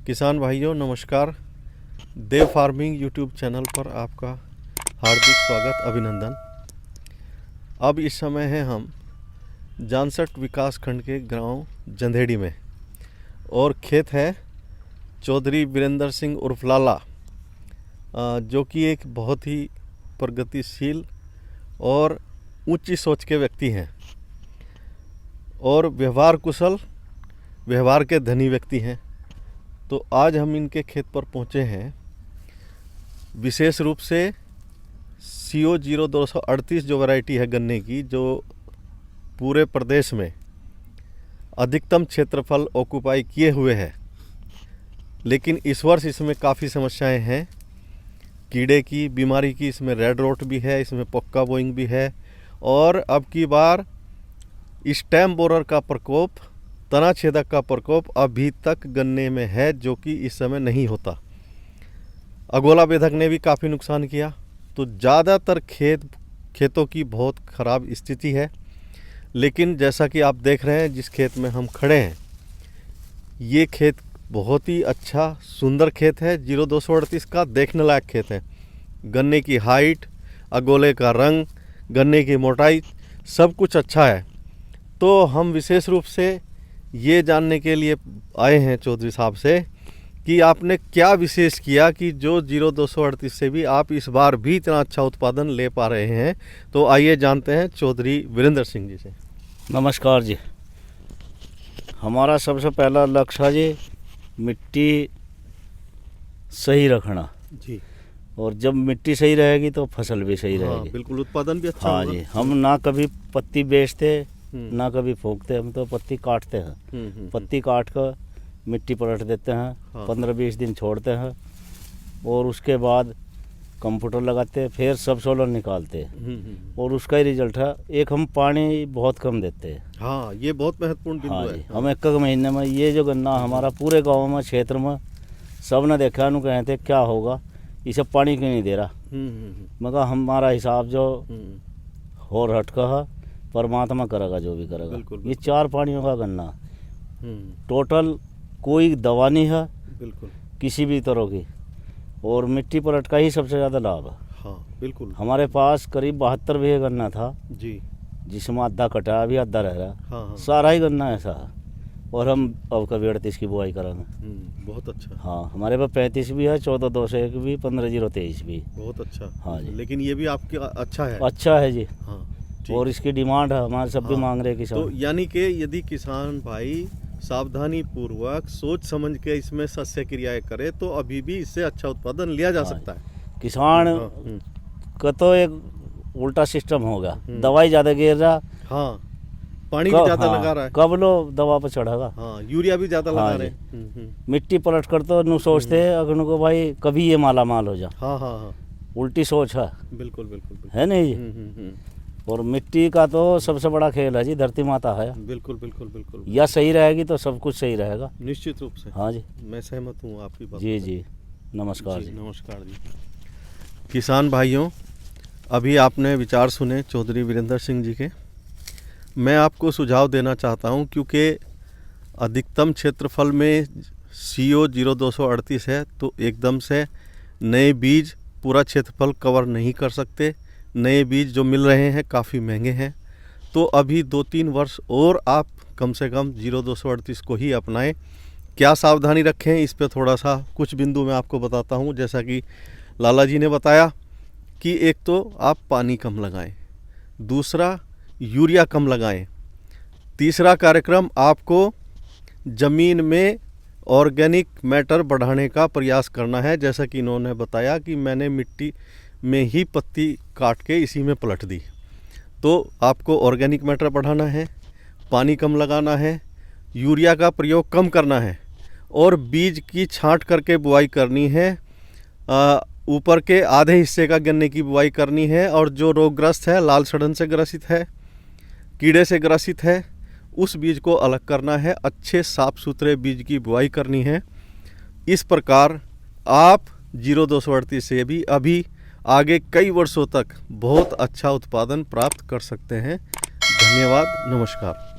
किसान भाइयों नमस्कार। देव फार्मिंग यूट्यूब चैनल पर आपका हार्दिक स्वागत अभिनंदन। अब इस समय हैं हम जानसठ विकास खंड के गांव जंधेड़ी में और खेत है चौधरी वीरेंद्र सिंह उर्फ लाला, जो कि एक बहुत ही प्रगतिशील और ऊंची सोच के व्यक्ति हैं और व्यवहार कुशल, व्यवहार के धनी व्यक्ति हैं। तो आज हम इनके खेत पर पहुंचे हैं विशेष रूप से CO 0238 जो वैरायटी है गन्ने की, जो पूरे प्रदेश में अधिकतम क्षेत्रफल ऑक्युपाई किए हुए है, लेकिन इस वर्ष इसमें काफ़ी समस्याएं हैं। कीड़े की बीमारी की, इसमें रेड रोट भी है, इसमें पक्का बोइंग भी है और अब की बार स्टेम बोरर का प्रकोप, तना छेदक का प्रकोप अभी तक गन्ने में है, जो कि इस समय नहीं होता। अगोला बेधक ने भी काफ़ी नुकसान किया। तो ज़्यादातर खेतों की बहुत ख़राब स्थिति है। लेकिन जैसा कि आप देख रहे हैं जिस खेत में हम खड़े हैं, ये खेत बहुत ही अच्छा सुंदर खेत है। 0238 का देखने लायक खेत है। गन्ने की हाइट, अगोले का रंग, गन्ने की मोटाई, सब कुछ अच्छा है। तो हम विशेष रूप से ये जानने के लिए आए हैं चौधरी साहब से कि आपने क्या विशेष किया कि जो 0238 से भी आप इस बार भी इतना अच्छा उत्पादन ले पा रहे हैं। तो आइए जानते हैं चौधरी वीरेंद्र सिंह जी से। नमस्कार जी। हमारा सबसे पहला लक्ष्य है जी मिट्टी सही रखना जी, और जब मिट्टी सही रहेगी तो फसल भी सही रहेगी। बिल्कुल, उत्पादन भी अच्छा हाँ होगा। जी, हम ना कभी पत्ती बेचते ना कभी फूंकते, हम तो पत्ती काटते हैं। पत्ती काट कर मिट्टी पलट देते हैं, 15-20 दिन छोड़ते हैं और उसके बाद कंप्यूटर लगाते हैं, फिर सब सोलर निकालते हैं और उसका ही रिजल्ट है। एक हम पानी बहुत कम देते हैं। हाँ, ये बहुत महत्वपूर्ण बिंदु हाँ है। जी, हम एक महीने में ये जो गन्ना हमारा पूरे गांव में क्षेत्र में सब ने देखा, नु कहते क्या होगा, इसे पानी क्यों नहीं दे रहा। मगर हमारा हिसाब जो और हटका है, परमात्मा करेगा जो भी करेगा। बिल्कुल, ये 4 पानियों का गन्ना टोटल, कोई दवा नहीं है बिल्कुल किसी भी तरह की, और मिट्टी पलट का ही सबसे ज़्यादा लाभ है। हाँ बिल्कुल हमारे पास करीब 72 बीघे गन्ना था जी, जिसमें आधा कटा, अभी आधा रह रहा। हाँ सारा ही गन्ना ऐसा है और हम अब कभी 38 की बुआई करेंगे। बहुत अच्छा। हाँ, हमारे पास 35 भी है, 14-201 भी, 15-023 भी। बहुत अच्छा। हाँ जी, लेकिन ये भी आपके अच्छा है। अच्छा है जी। हाँ, और इसकी डिमांड है, हमारे सब भी मांग रहे किसान। तो यानी कि यदि किसान भाई सावधानी पूर्वक सोच समझ के इसमें सस्य क्रियाएं करे तो अभी भी इससे अच्छा उत्पादन लिया जा सकता है। किसान का तो एक उल्टा सिस्टम होगा, दवाई ज़्यादा गिर रहा, हाँ, पानी भी ज़्यादा लगा रहा है, कब लो दवा पर चढ़ेगा। हाँ, यूरिया भी ज़्यादा लगा रहे हैं। मिट्टी पलट कर तो नु सोचते हैं अगर को भाई कभी ये माला माल हो जा। हाँ हाँ हाँ, उल्टी सोच है। बिल्कुल बिल्कुल, है नहीं जी। और मिट्टी का तो सबसे बड़ा खेल है जी, धरती माता है। बिल्कुल बिल्कुल बिल्कुल, या सही रहेगी तो सब कुछ सही रहेगा। निश्चित रूप से। हाँ जी, मैं सहमत हूँ आपकी बात जी से। जी, नमस्कार जी। नमस्कार जी। किसान भाइयों, अभी आपने विचार सुने चौधरी वीरेंद्र सिंह जी के। मैं आपको सुझाव देना चाहता हूँ, क्योंकि अधिकतम क्षेत्रफल में CO 0238 है, तो एकदम से नए बीज पूरा क्षेत्रफल कवर नहीं कर सकते। नए बीज जो मिल रहे हैं काफ़ी महंगे हैं। तो अभी 2-3 वर्ष और आप कम से कम 0238 को ही अपनाएं। क्या सावधानी रखें, इस पे थोड़ा सा कुछ बिंदु मैं आपको बताता हूँ। जैसा कि लाला जी ने बताया कि एक तो आप पानी कम लगाएं, दूसरा यूरिया कम लगाएं, तीसरा कार्यक्रम आपको ज़मीन में ऑर्गेनिक मैटर बढ़ाने का प्रयास करना है। जैसा कि इन्होंने बताया कि मैंने मिट्टी में ही पत्ती काट के इसी में पलट दी। तो आपको ऑर्गेनिक मैटर बढ़ाना है, पानी कम लगाना है, यूरिया का प्रयोग कम करना है और बीज की छांट करके बुआई करनी है। ऊपर के आधे हिस्से का गन्ने की बुआई करनी है और जो रोगग्रस्त है, लाल सड़न से ग्रसित है, कीड़े से ग्रसित है, उस बीज को अलग करना है। अच्छे साफ सुथरे बीज की बुआई करनी है। इस प्रकार आप 0238 से भी अभी आगे कई वर्षों तक बहुत अच्छा उत्पादन प्राप्त कर सकते हैं। धन्यवाद, नमस्कार।